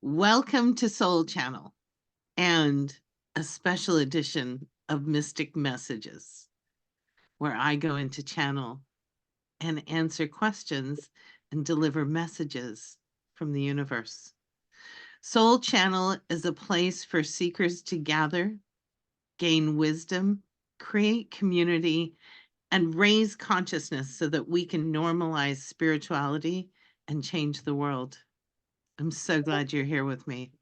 Welcome to Soul Channel and a special edition of Mystic Messages, where I go into channel and answer questions and deliver messages from the universe. Soul Channel is a place for seekers to gather, gain wisdom, create community, and raise consciousness so that we can normalize spirituality and change the world. I'm so glad you're here with me.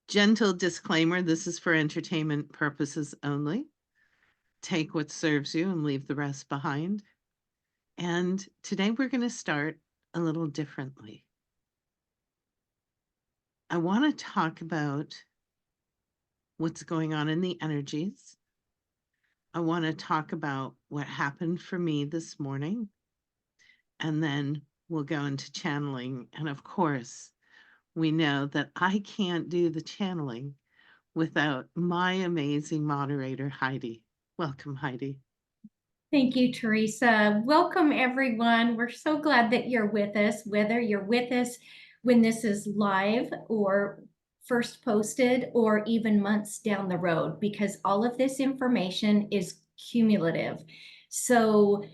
Gentle disclaimer, this is for entertainment purposes only. Take what serves you and leave the rest behind. And today we're going to start a little differently. I want to talk about what's going on in the energies. I want to talk about what happened for me this morning. And then we'll go into channeling. And of course, we know that I can't do the channeling without my amazing moderator, Heidi. Welcome, Heidi. Thank you, Teresa. Welcome, everyone. We're so glad that you're with us, whether you're with us when this is live or first posted or even months down the road, because all of this information is cumulative. So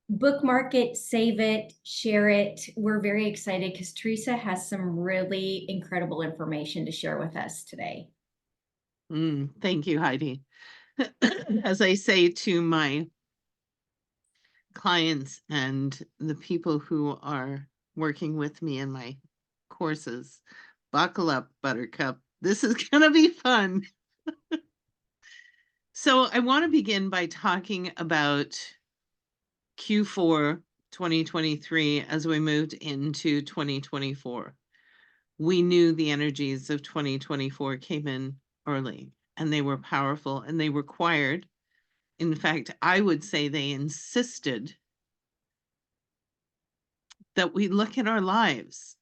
bookmark it, save it, share it. We're very excited because Teresa has some really incredible information to share with us today. Thank you, Heidi. As I say to my clients and the people who are working with me in my courses, buckle up, Buttercup. This is going to be fun. So I want to begin by talking about Q4 2023 as we moved into 2024. We knew the energies of 2024 came in early and they were powerful and they required, in fact, I would say they insisted that we look at our lives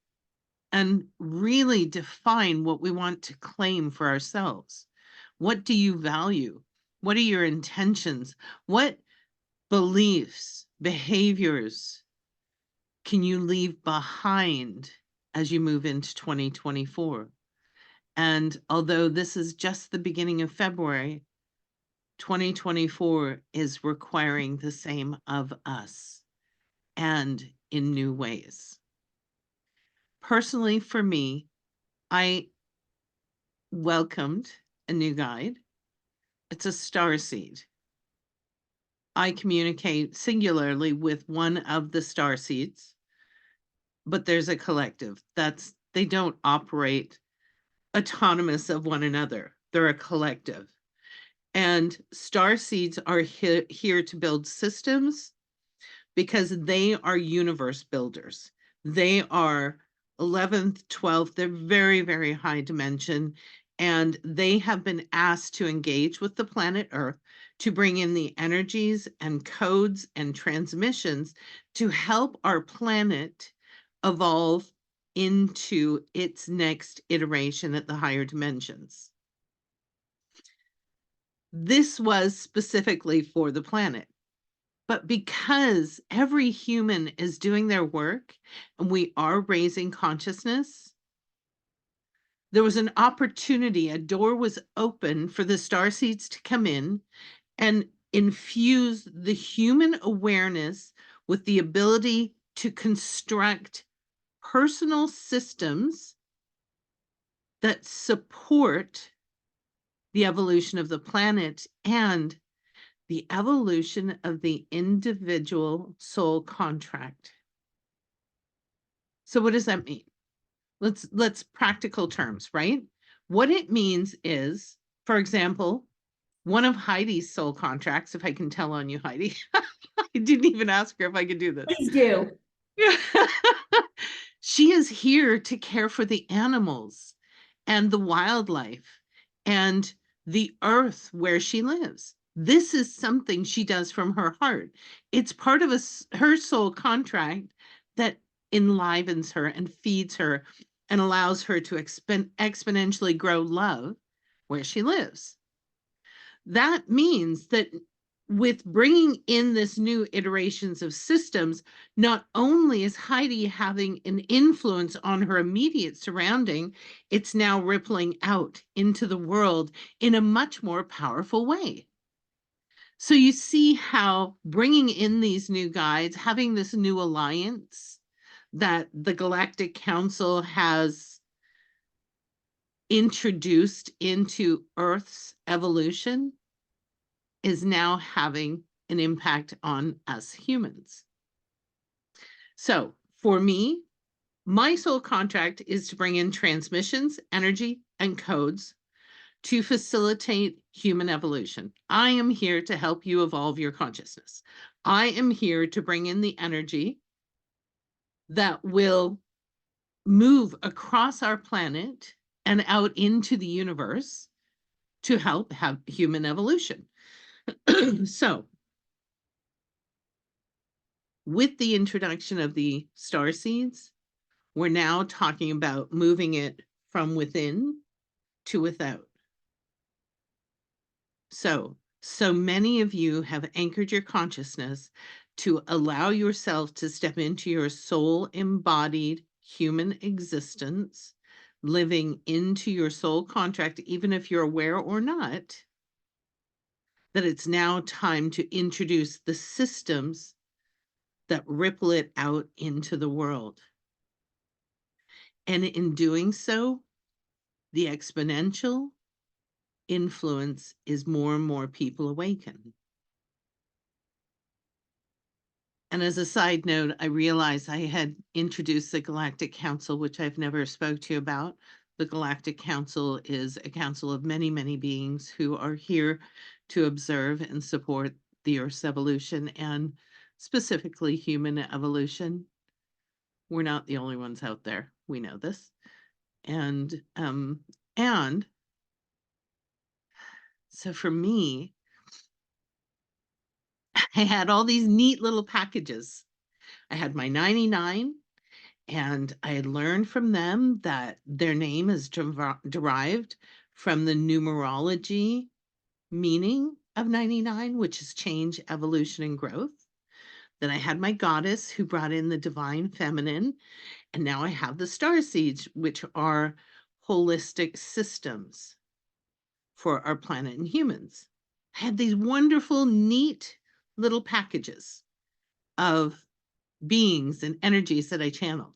and really define what we want to claim for ourselves. What do you value? What are your intentions? What beliefs, behaviors can you leave behind as you move into 2024? And although this is just the beginning of February, 2024 is requiring the same of us and in new ways. Personally, for me, I welcomed a new guide. It's a star seed. I communicate singularly with one of the star seeds, but there's a collective. They don't operate autonomous of one another. They're a collective. And star seeds are here to build systems because they are universe builders. They are 11th, 12th, they're very, very high dimension. And they have been asked to engage with the planet Earth to bring in the energies and codes and transmissions to help our planet evolve into its next iteration at the higher dimensions. This was specifically for the planet. But because every human is doing their work and we are raising consciousness, there was an opportunity, a door was open for the star seeds to come in and infuse the human awareness with the ability to construct personal systems that support the evolution of the planet and the evolution of the individual soul contract. So what does that mean? Let's practical terms, right? What it means is, for example, one of Heidi's soul contracts, if I can tell on you, Heidi, I didn't even ask her if I could do this. Please do. She is here to care for the animals and the wildlife and the earth where she lives. This is something she does from her heart. It's part of her soul contract that enlivens her and feeds her and allows her to exponentially grow love where she lives. That means that with bringing in this new iterations of systems, not only is Heidi having an influence on her immediate surrounding, it's now rippling out into the world in a much more powerful way. So you see how bringing in these new guides, having this new alliance that the Galactic Council has introduced into Earth's evolution is now having an impact on us humans. So for me, my sole contract is to bring in transmissions, energy, and codes to facilitate human evolution. I am here to help you evolve your consciousness. I am here to bring in the energy that will move across our planet and out into the universe to help have human evolution. So, with the introduction of the star seeds, we're now talking about moving it from within to without. So many of you have anchored your consciousness to allow yourself to step into your soul embodied human existence, living into your soul contract, even if you're aware or not, that it's now time to introduce the systems that ripple it out into the world. And in doing so, the exponential influence is more and more people awaken. And as a side note, I realized I had introduced the Galactic Council, which I've never spoke to you about. The Galactic Council is a council of many, many beings who are here to observe and support the Earth's evolution and specifically human evolution. We're not the only ones out there. We know this. And so for me, I had all these neat little packages. I had my 99, and I had learned from them that their name is derived from the numerology meaning of 99, which is change, evolution, and growth. Then I had my goddess who brought in the divine feminine, and now I have the star seeds, which are holistic systems for our planet and humans. I had these wonderful, neat little packages of beings and energies that I channeled.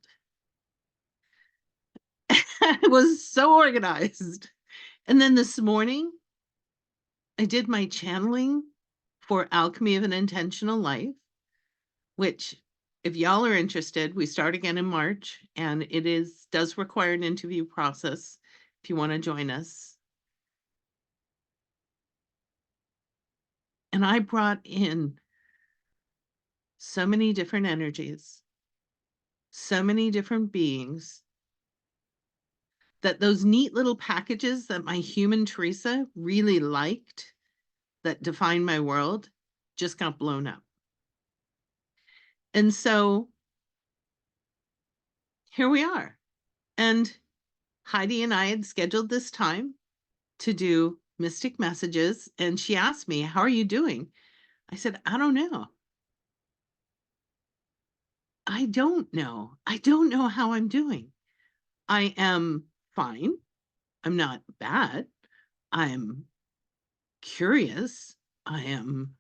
I was so organized. And then this morning, I did my channeling for Alchemy of an Intentional Life, which, if y'all are interested, we start again in March, and does require an interview process if you want to join us. And I brought in so many different energies, so many different beings, that those neat little packages that my human Teresa really liked that defined my world just got blown up. And so here we are. And Heidi and I had scheduled this time to do Mystic Messages. And she asked me, "How are you doing?" I said, "I don't know. I don't know. I don't know how I'm doing. I am fine. I'm not bad. I'm curious. I am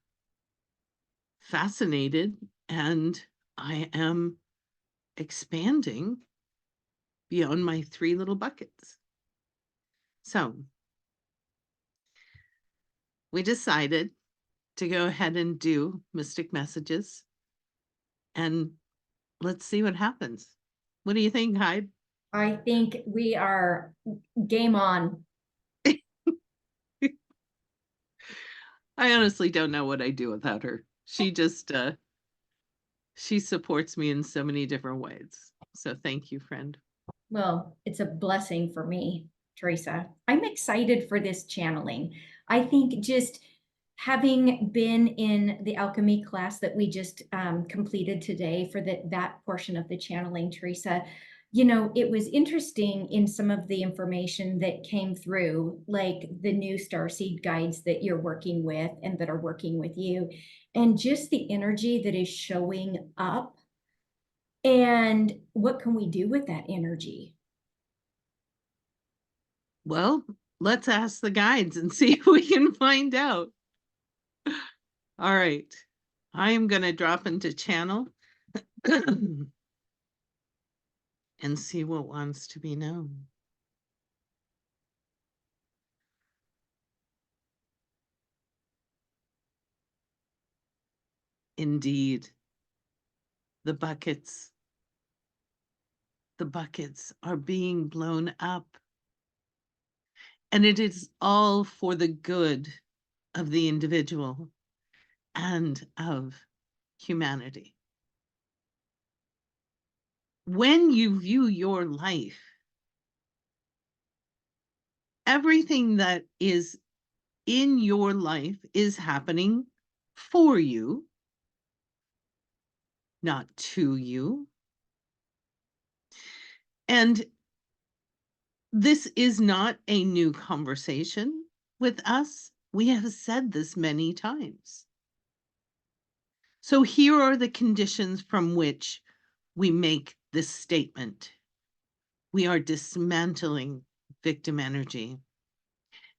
fascinated. And I am expanding beyond my three little buckets." So we decided to go ahead and do Mystic Messages, and let's see what happens. What do you think, Hyde? I think we are game on. I honestly don't know what I'd do without her. She just she supports me in so many different ways. So thank you, friend. Well, it's a blessing for me, Teresa. I'm excited for this channeling. I think just having been in the alchemy class that we just completed today for that portion of the channeling, Teresa, It was interesting in some of the information that came through, like the new starseed guides that you're working with and that are working with you, and just the energy that is showing up. And what can we do with that energy? Well, let's ask the guides and see if we can find out. All right. I am going to drop into channel and see what wants to be known. Indeed, the buckets, the buckets are being blown up, and it is all for the good of the individual and of humanity. When you view your life, everything that is in your life is happening for you, not to you. And this is not a new conversation with us. We have said this many times. So here are the conditions from which we make this statement. We are dismantling victim energy,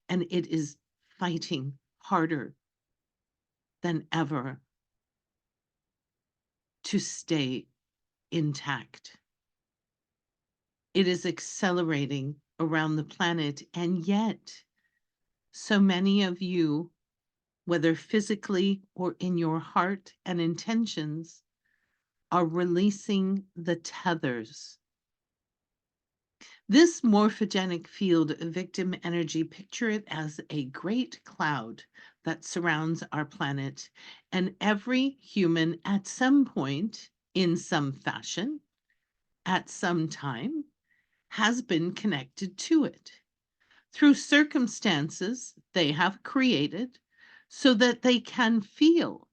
and it is fighting harder than ever to stay intact. It is accelerating around the planet, and yet so many of you, whether physically or in your heart and intentions, are releasing the tethers. This morphogenic field of victim energy, picture it as a great cloud that surrounds our planet, and every human at some point, in some fashion, at some time, has been connected to it through circumstances they have created so that they can feel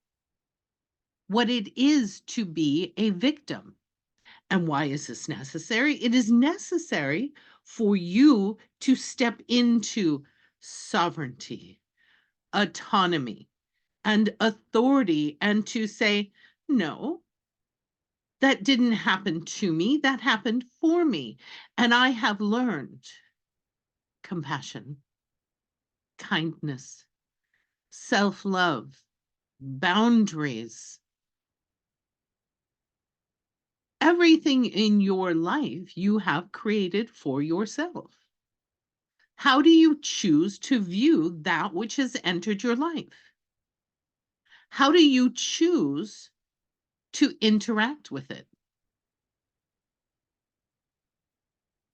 what it is to be a victim. And why is this necessary? It is necessary for you to step into sovereignty, autonomy, and authority, and to say, no, that didn't happen to me, that happened for me. And I have learned compassion, kindness, self-love, boundaries. Everything in your life you have created for yourself. How do you choose to view that which has entered your life? How do you choose to interact with it?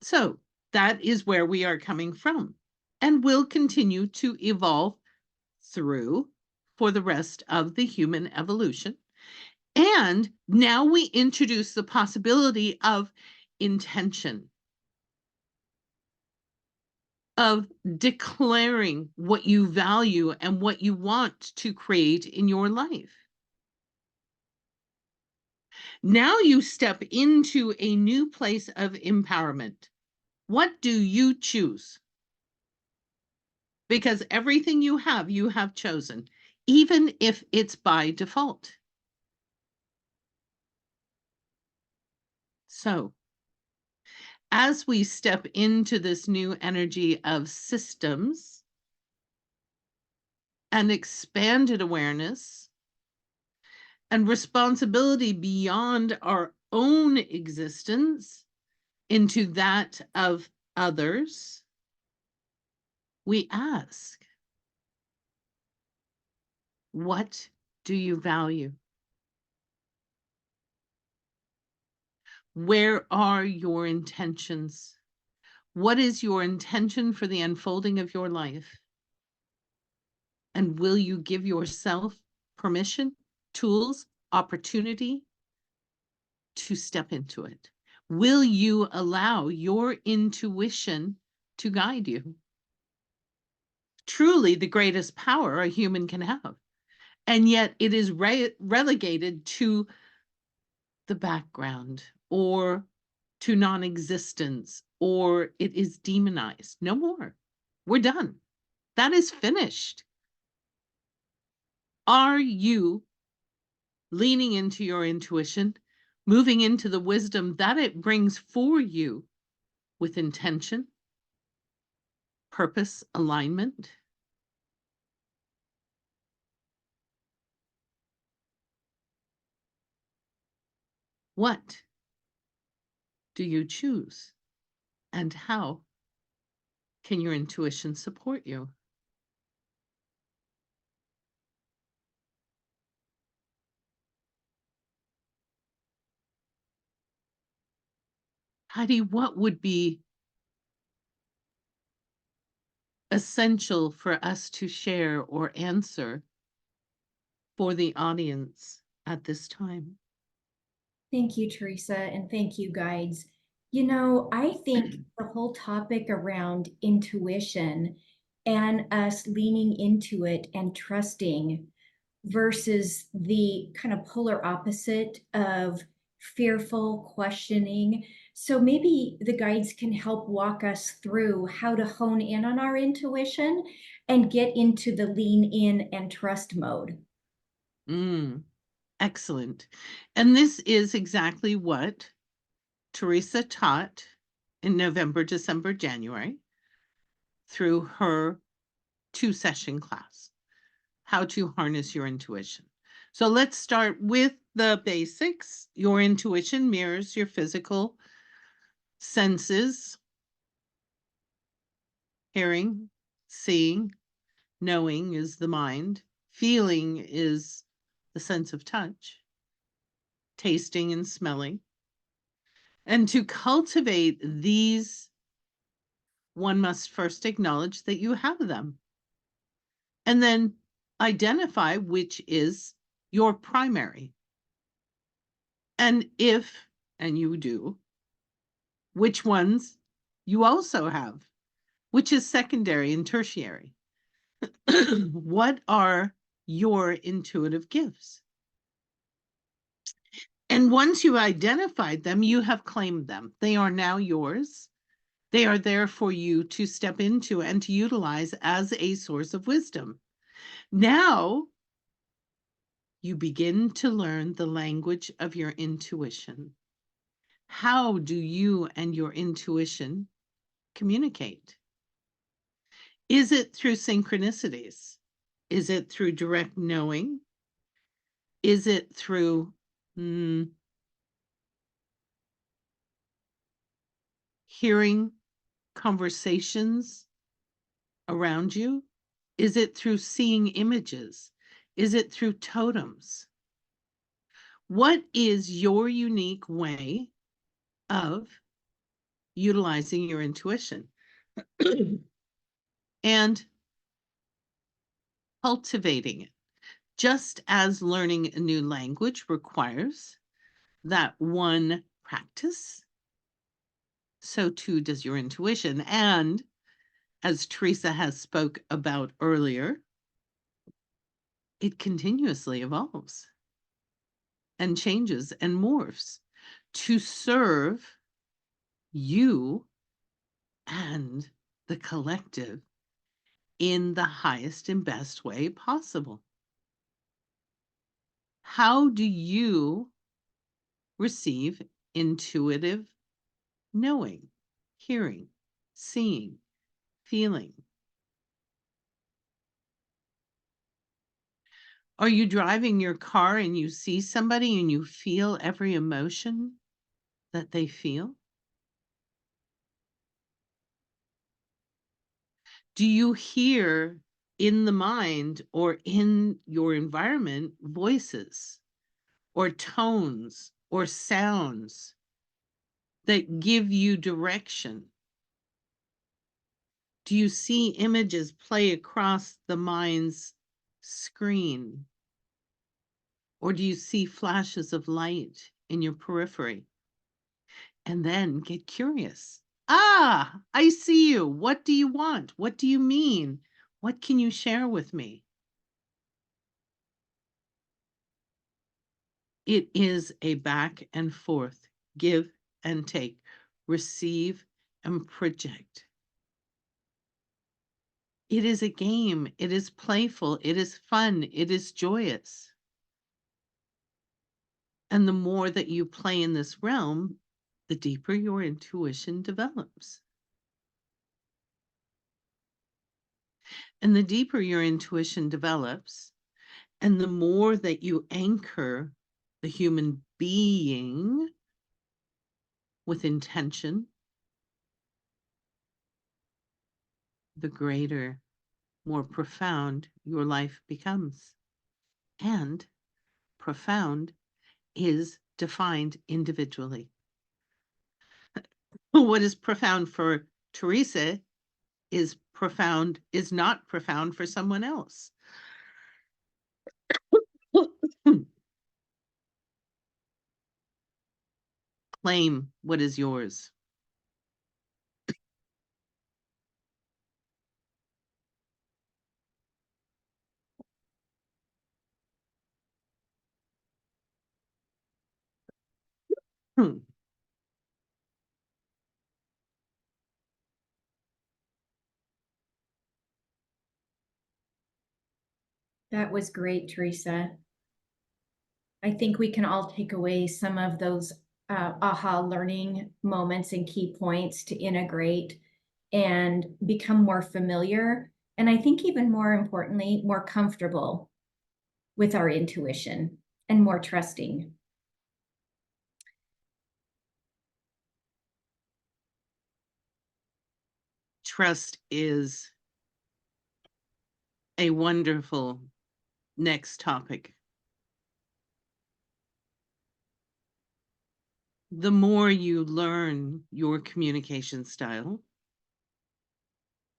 So that is where we are coming from, and will continue to evolve through for the rest of the human evolution. And now we introduce the possibility of intention, of declaring what you value and what you want to create in your life. Now you step into a new place of empowerment. What do you choose? Because everything you have chosen, even if it's by default. So, as we step into this new energy of systems and expanded awareness and responsibility beyond our own existence into that of others, we ask, what do you value? Where are your intentions? What is your intention for the unfolding of your life? And will you give yourself permission, tools, opportunity to step into it? Will you allow your intuition to guide you? Truly the greatest power a human can have. And yet it is relegated to the background or to non-existence or it is demonized. No more. We're done. That is finished. Are you leaning into your intuition, moving into the wisdom that it brings for you with intention, purpose, alignment? What do you choose? And how can your intuition support you? Heidi, what would be essential for us to share or answer for the audience at this time? Thank you, Teresa, and thank you, guides. You know, I think the whole topic around intuition and us leaning into it and trusting versus the kind of polar opposite of fearful questioning. So maybe the guides can help walk us through how to hone in on our intuition and get into the lean in and trust mode. Mm, excellent. And this is exactly what Teresa taught in November, December, January through her 2-session class, How to Harness Your Intuition. So let's start with the basics. Your intuition mirrors your physical senses: hearing, seeing, knowing is the mind, feeling is the sense of touch, tasting and smelling. And to cultivate these, one must first acknowledge that you have them and then identify which is your primary. And if, and you do, which ones you also have, which is secondary and tertiary. What are your intuitive gifts? And once you identified them, you have claimed them. They are now yours. They are there for you to step into and to utilize as a source of wisdom. Now you begin to learn the language of your intuition. How do you and your intuition communicate? Is it through synchronicities? Is it through direct knowing? Is it through hearing conversations around you? Is it through seeing images? Is it through totems? What is your unique way of utilizing your intuition and cultivating it? Just as learning a new language requires that one practice, so too does your intuition. And as Teresa has spoke about earlier, it continuously evolves and changes and morphs to serve you and the collective in the highest and best way possible. How do you receive intuitive knowing, hearing, seeing, feeling? Are you driving your car and you see somebody and you feel every emotion that they feel? Do you hear in the mind or in your environment voices or tones or sounds that give you direction? Do you see images play across the mind's screen? Or do you see flashes of light in your periphery? And then get curious. Ah, I see you. What do you want? What do you mean? What can you share with me? It is a back and forth, give and take, receive and project. It is a game. It is playful. It is fun. It is joyous. And the more that you play in this realm, the deeper your intuition develops. And the deeper your intuition develops, and the more that you anchor the human being with intention, the greater, more profound your life becomes. And profound is defined individually. What is profound for Teresa is not profound for someone else. Claim what is yours. That was great, Teresa. I think we can all take away some of those aha learning moments and key points to integrate and become more familiar. And I think, even more importantly, more comfortable with our intuition and more trusting. Trust is a wonderful next topic. The more you learn your communication style,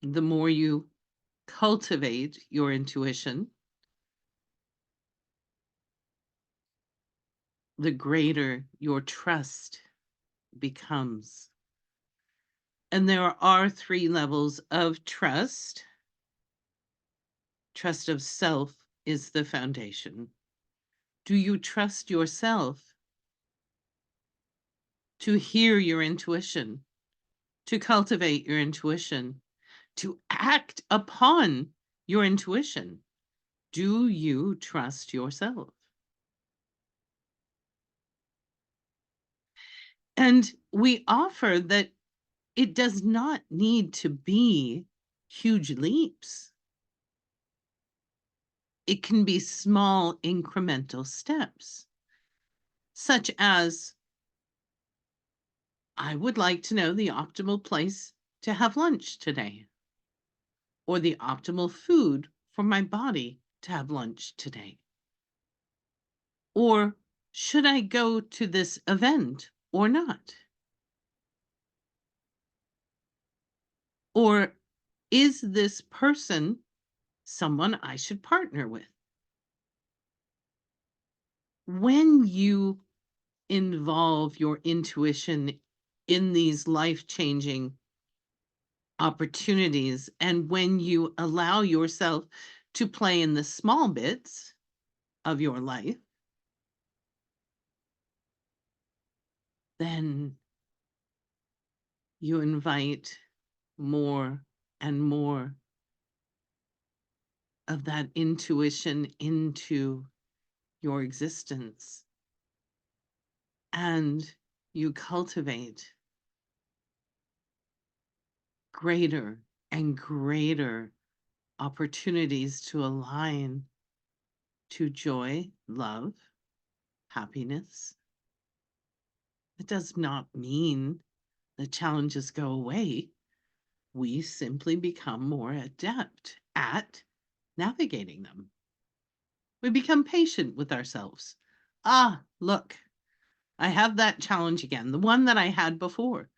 the more you cultivate your intuition, the greater your trust becomes. And there are 3 levels of trust. Trust of self is the foundation. Do you trust yourself to hear your intuition, to cultivate your intuition, to act upon your intuition? Do you trust yourself? And we offer that it does not need to be huge leaps. It can be small incremental steps, such as I would like to know the optimal place to have lunch today, or the optimal food for my body to have lunch today. Or should I go to this event or not? Or is this person someone I should partner with? When you involve your intuition in these life-changing opportunities, and when you allow yourself to play in the small bits of your life, then you invite more and more of that intuition into your existence, and you cultivate greater and greater opportunities to align to joy, love, happiness. It does not mean the challenges go away. We simply become more adept at navigating them. We become patient with ourselves. Ah, look, I have that challenge again, the one that I had before.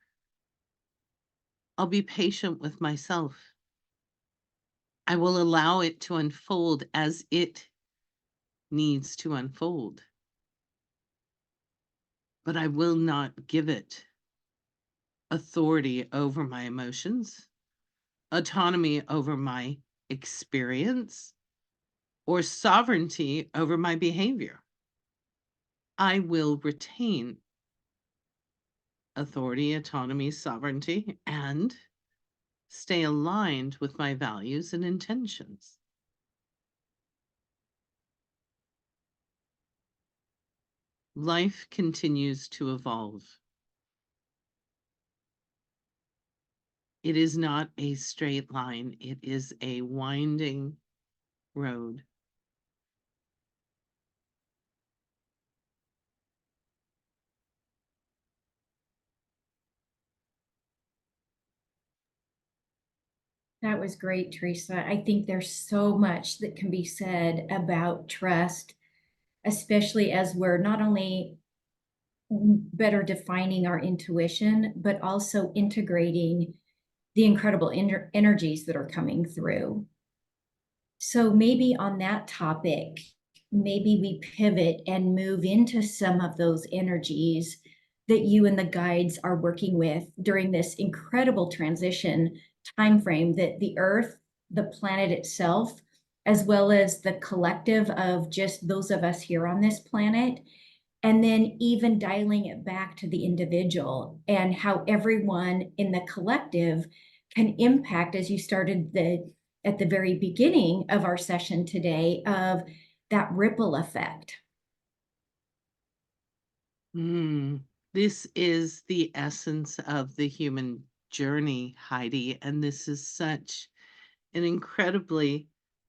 I'll be patient with myself. I will allow it to unfold as it needs to unfold. But I will not give it authority over my emotions, autonomy over my experience, or sovereignty over my behavior. I will retain authority, autonomy, sovereignty, and stay aligned with my values and intentions. Life continues to evolve. It is not a straight line, it is a winding road. That was great, Teresa. I think there's so much that can be said about trust, especially as we're not only better defining our intuition, but also integrating the incredible energies that are coming through. So maybe on that topic, maybe we pivot and move into some of those energies that you and the guides are working with during this incredible transition time frame that the earth, the planet itself, as well as the collective of just those of us here on this planet, and then even dialing it back to the individual and how everyone in the collective can impact, as you started at the very beginning of our session today, of that ripple effect. Mm, this is the essence of the human journey, Heidi, and this is such an incredibly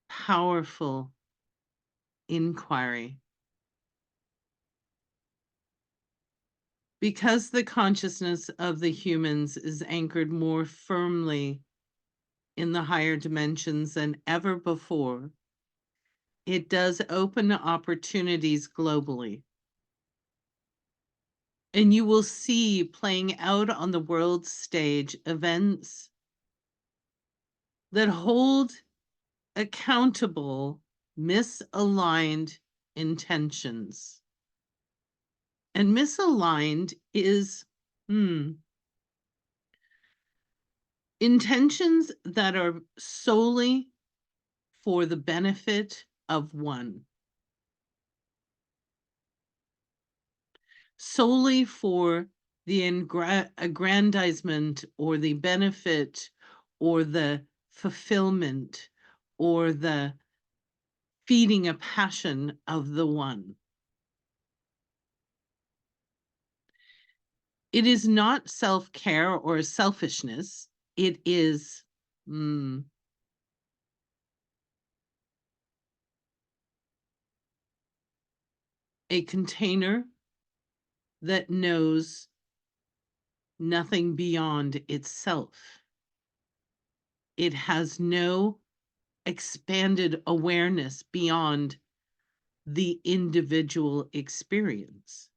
powerful inquiry. Because the consciousness of the humans is anchored more firmly in the higher dimensions than ever before, it does open opportunities globally. And you will see playing out on the world stage events that hold accountable misaligned intentions. And misaligned is intentions that are solely for the benefit of one, solely for the aggrandizement or the benefit or the fulfillment or the feeding a passion of the one. It is not self-care or selfishness. It is a container that knows nothing beyond itself. It has no expanded awareness beyond the individual experience.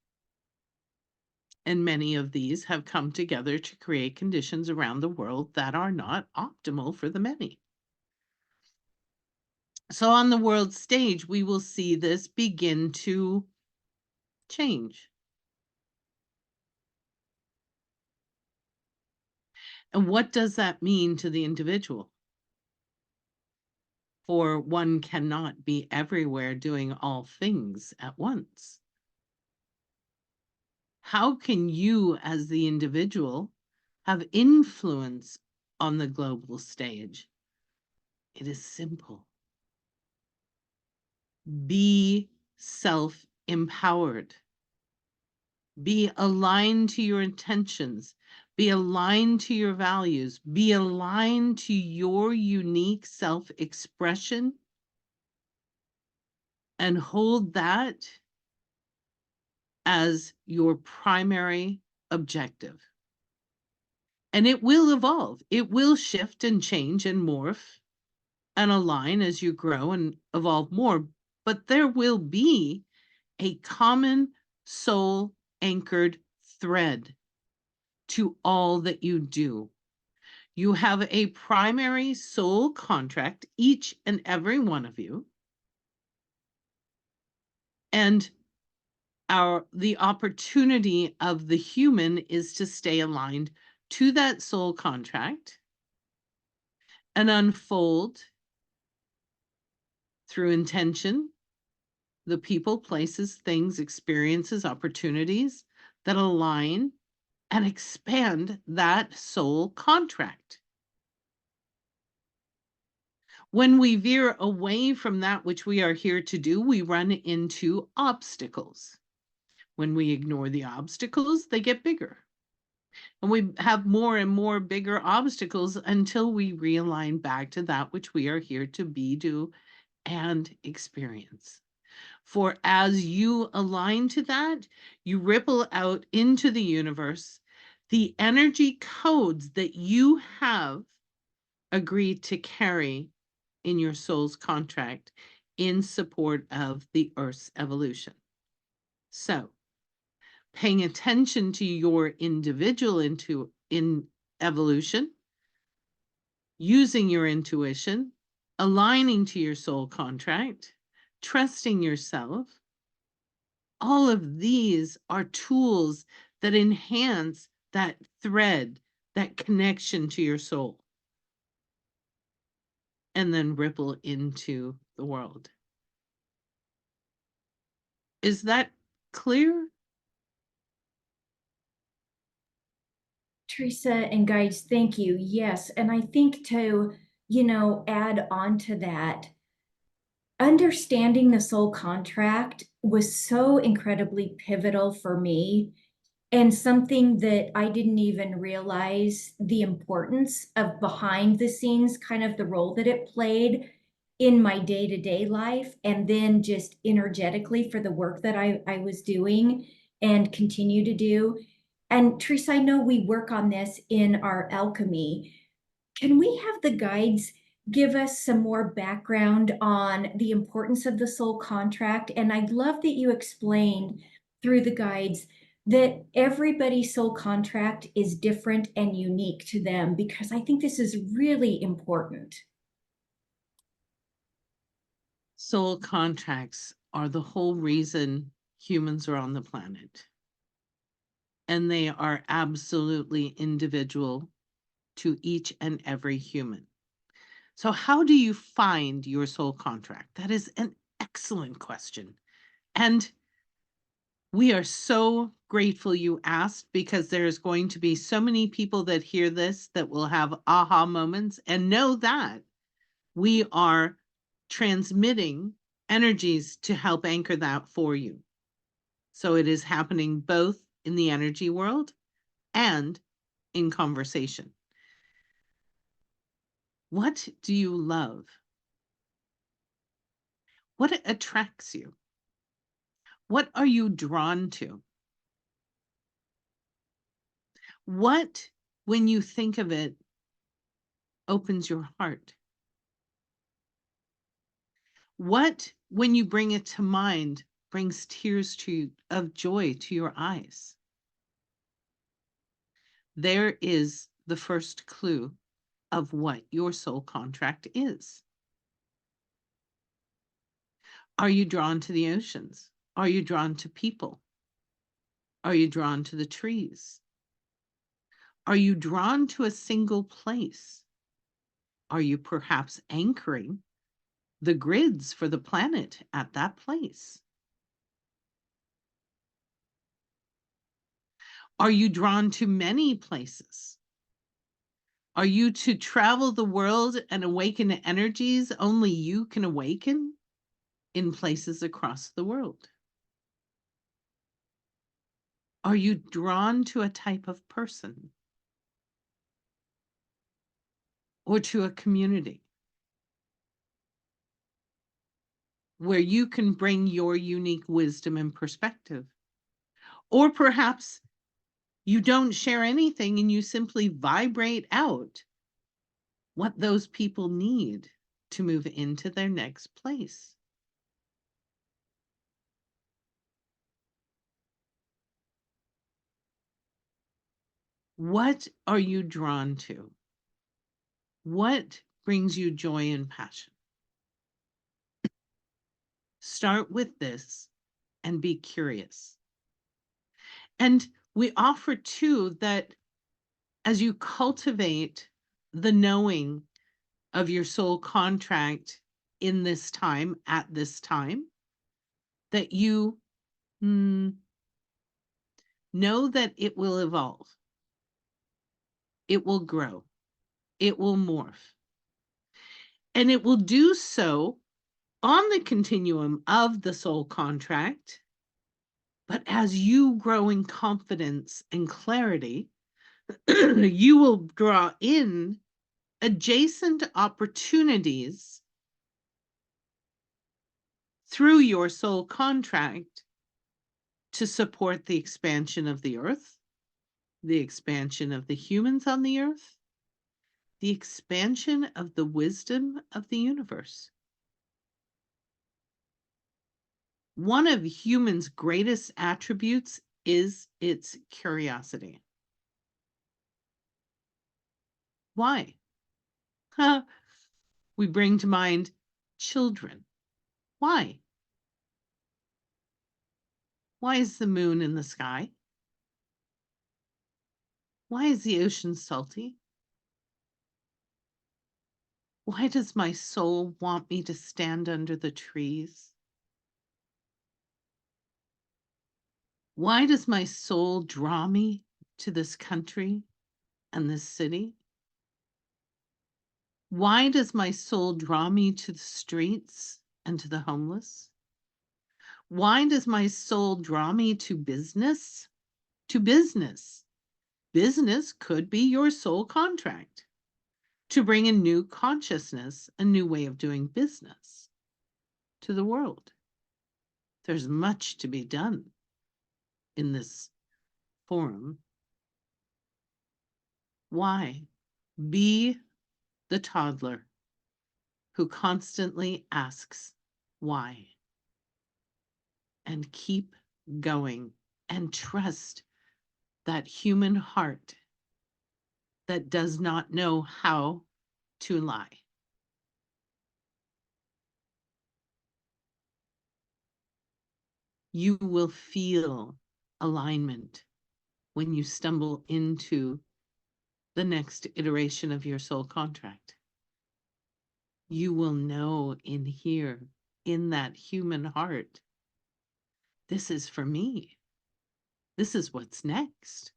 And many of these have come together to create conditions around the world that are not optimal for the many. So on the world stage, we will see this begin to change. And what does that mean to the individual? For one cannot be everywhere doing all things at once. How can you, as the individual, have influence on the global stage? It is simple. Be self-empowered. Be aligned to your intentions. Be aligned to your values. Be aligned to your unique self-expression and hold that as your primary objective. And it will evolve. It will shift and change and morph and align as you grow and evolve more. But there will be a common soul anchored thread to all that you do. You have a primary soul contract, each and every one of you. And the opportunity of the human is to stay aligned to that soul contract and unfold through intention the people, places, things, experiences, opportunities that align and expand that soul contract. When we veer away from that which we are here to do, we run into obstacles. When we ignore the obstacles, they get bigger. And we have more and more bigger obstacles until we realign back to that which we are here to be, do, and experience. For as you align to that, you ripple out into the universe the energy codes that you have agreed to carry in your soul's contract in support of the Earth's evolution. So, paying attention to your individual in evolution, using your intuition, aligning to your soul contract, trusting yourself, all of these are tools that enhance that thread, that connection to your soul, and then ripple into the world. Is that clear? Teresa and guides, thank you. Yes. And I think to, add on to that, understanding the soul contract was so incredibly pivotal for me and something that I didn't even realize the importance of behind the scenes, kind of the role that it played in my day-to-day life, and then just energetically for the work that I was doing and continue to do. And Teresa, I know we work on this in our alchemy. Can we have the guides give us some more background on the importance of the soul contract? And I'd love that you explained through the guides that everybody's soul contract is different and unique to them, because I think this is really important. Soul contracts are the whole reason humans are on the planet. And they are absolutely individual to each and every human. So, how do you find your soul contract? That is an excellent question. And we are so grateful you asked, because there's going to be so many people that hear this that will have aha moments and know that we are transmitting energies to help anchor that for you. So it is happening both in the energy world and in conversation. What do you love? What attracts you? What are you drawn to? What, when you think of it, opens your heart? What, when you bring it to mind, brings tears of joy to your eyes? There is the first clue of what your soul contract is. Are you drawn to the oceans? Are you drawn to people? Are you drawn to the trees? Are you drawn to a single place? Are you perhaps anchoring the grids for the planet at that place? Are you drawn to many places? Are you to travel the world and awaken energies only you can awaken in places across the world? Are you drawn to a type of person or to a community where you can bring your unique wisdom and perspective? Or perhaps you don't share anything and you simply vibrate out what those people need to move into their next place. What are you drawn to? What brings you joy and passion? Start with this and be curious. And we offer too that as you cultivate the knowing of your soul contract in this time, at this time, that you know that it will evolve. it will grow, it will morph, and it will do so on the continuum of the soul contract. But as you grow in confidence and clarity, you will draw in adjacent opportunities through your soul contract to support the expansion of the earth, the expansion of the humans on the earth, the expansion of the wisdom of the universe. One of humans' greatest attributes is its curiosity. Why? We bring to mind children. Why? Why is the moon in the sky? Why is the ocean salty? Why does my soul want me to stand under the trees? Why does my soul draw me to this country and this city? Why does my soul draw me to the streets and to the homeless? Why does my soul draw me to business? To business. Business could be your soul contract to bring a new consciousness, a new way of doing business to the world. There's much to be done in this forum. Why? Be the toddler who constantly asks why, and keep going and trust that human heart that does not know how to lie. You will feel alignment when you stumble into the next iteration of your soul contract. You will know in here, in that human heart, this is for me. This is what's next.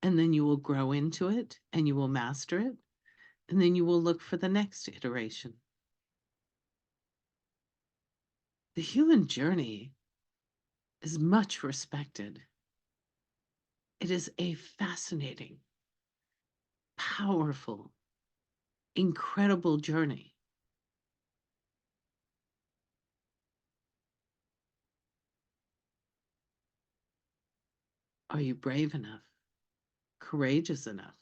And then you will grow into it and you will master it. And then you will look for the next iteration. The human journey is much respected. It is a fascinating, powerful, incredible journey. Are you brave enough, courageous enough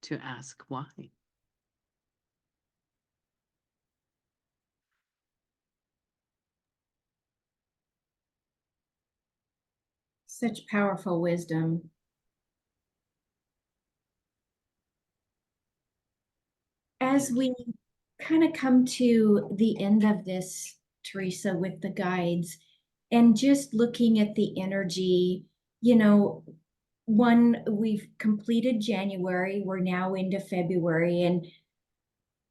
to ask why? Such powerful wisdom. As Thank you. we kind of come to the end of this, Teresa, with the guides and just looking at the energy, you know, we've completed January, we're now into February. And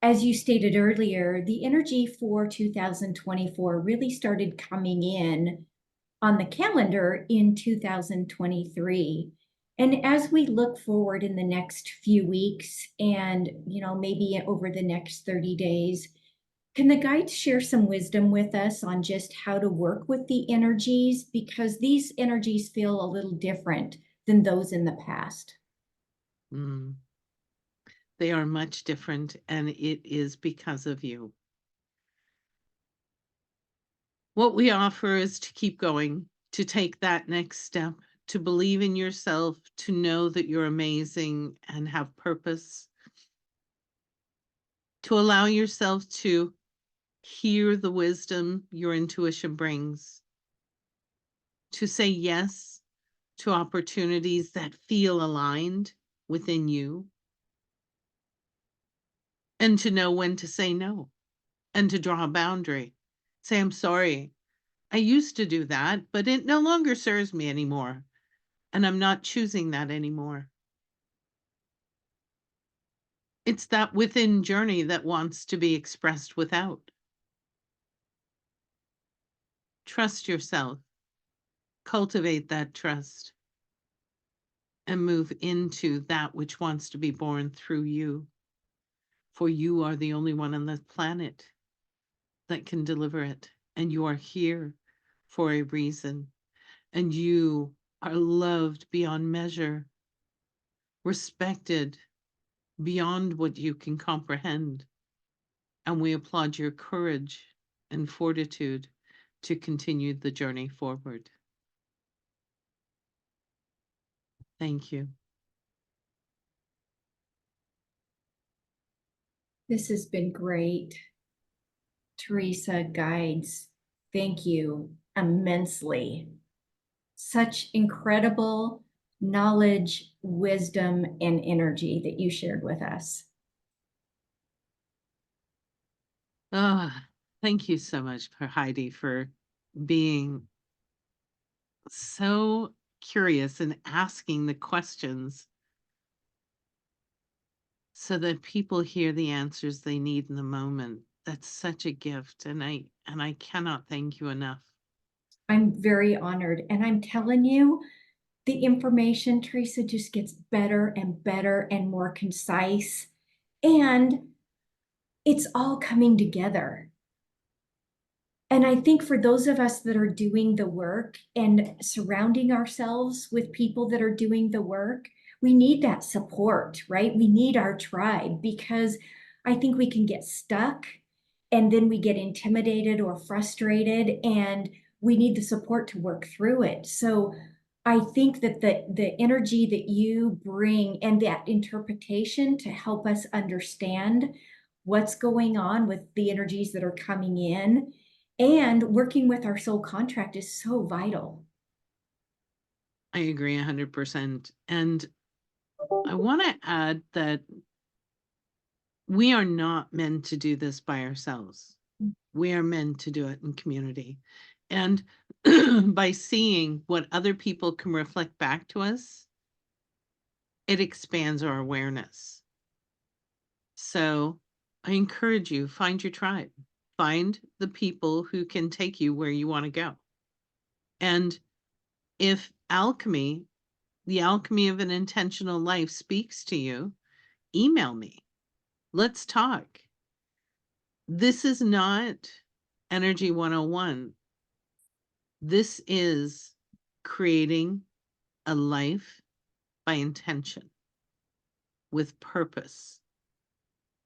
as you stated earlier, the energy for 2024 really started coming in on the calendar in 2023. And as we look forward in the next few weeks and, maybe over the next 30 days, can the guides share some wisdom with us on just how to work with the energies? Because these energies feel a little different than those in the past. Mm. They are much different, and it is because of you. What we offer is to keep going, to take that next step, to believe in yourself, to know that you're amazing and have purpose, to allow yourself to hear the wisdom your intuition brings, to say yes to opportunities that feel aligned within you, and to know when to say no and to draw a boundary. Say, I'm sorry. I used to do that, but it no longer serves me anymore. And I'm not choosing that anymore. It's that within journey that wants to be expressed without. Trust yourself. cultivate that trust, and move into that which wants to be born through you. For you are the only one on the planet that can deliver it. And you are here for a reason. And you are loved beyond measure, respected beyond what you can comprehend. And we applaud your courage and fortitude to continue the journey forward. Thank you. This has been great. Teresa Guides, thank you immensely. Such incredible knowledge, wisdom, and energy that you shared with us. Thank you so much, Heidi, for being so curious and asking the questions so that people hear the answers they need in the moment. That's such a gift, and I cannot thank you enough. I'm very honored. And I'm telling you, the information, Teresa, just gets better and better and more concise. And it's all coming together. And I think for those of us that are doing the work and surrounding ourselves with people that are doing the work, we need that support, right? We need our tribe, because I think we can get stuck and then we get intimidated or frustrated, and we need the support to work through it. So I think that the energy that you bring and that interpretation to help us understand what's going on with the energies that are coming in and working with our soul contract is so vital. I agree 100%. And I want to add that we are not meant to do this by ourselves. We are meant to do it in community. And by seeing what other people can reflect back to us, it expands our awareness. So I encourage you, find your tribe, find the people who can take you where you want to go. And if alchemy, the alchemy of an intentional life, speaks to you, email me. Let's talk. This is not Energy 101. This is creating a life by intention with purpose.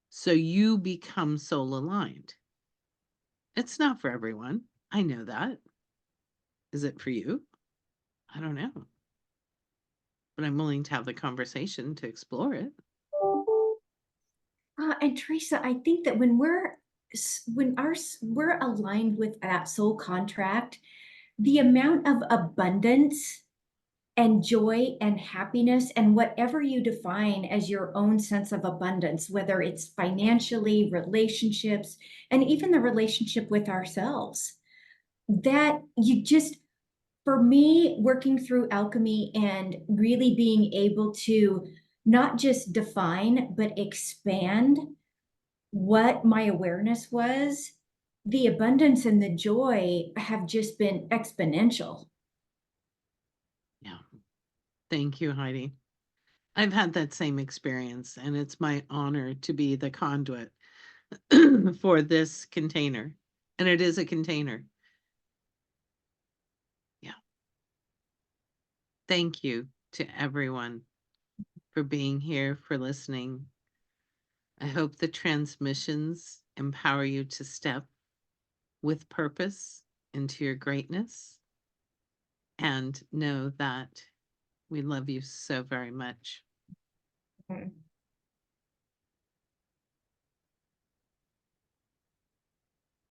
So you become soul aligned. It's not for everyone. I know that. Is it for you? I don't know. But I'm willing to have the conversation to explore it. And Teresa, I think that we're aligned with that soul contract, the amount of abundance and joy and happiness and whatever you define as your own sense of abundance, whether it's financially, relationships, and even the relationship with ourselves, that you just, for me, working through alchemy and really being able to not just define, but expand what my awareness was, the abundance and the joy have just been exponential. Yeah. Thank you, Heidi. I've had that same experience, and it's my honor to be the conduit for this container. And it is a container. Yeah. Thank you to everyone for being here, for listening. I hope the transmissions empower you to step with purpose into your greatness, and know that we love you so very much.